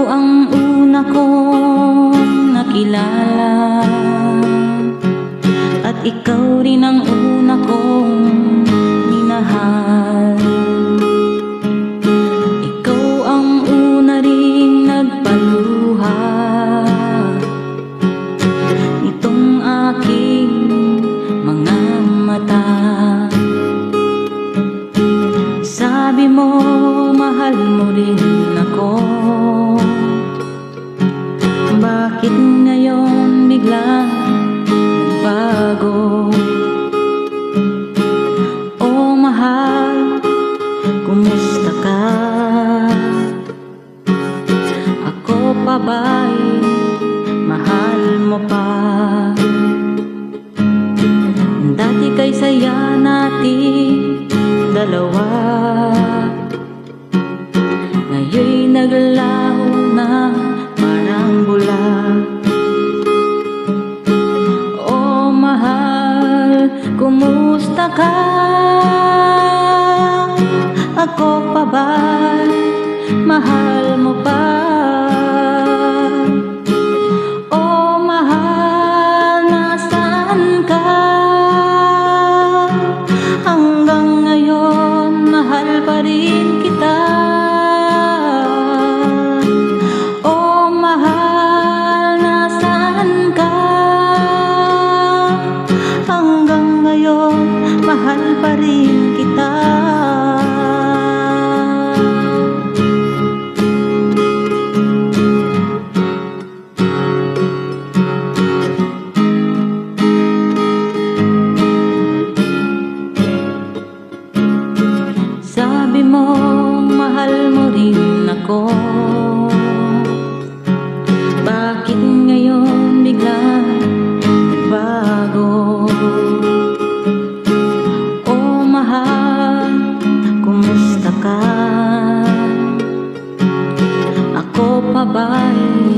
ang una kong nakilala, at ikaw rin ang una kong minahal. Ikaw ang una ring nagpaluha nitong aking mga mata. Sabi mo, mahal mo rin ako. Bakit ngayon biglang bago? Oh mahal, kumusta ka? Ako pa ba'y mahal mo pa? Dati kay saya natin dalawa, ngayon'y naglaho na parang bula. Oh mahal, kumusta ka? Ako pa ba'y mahal mo pa? Oh mahal, nasaan ka? Hanggang ngayon, mahal pa rin kita. Oh mahal, nasaan ka? Hanggang ngayon, mahal pa rin kita. Sabi mo, mahal mo rin ako. Bakit ngayon biglang nagbago? Oh mahal, kumusta ka? Ako pa ba'y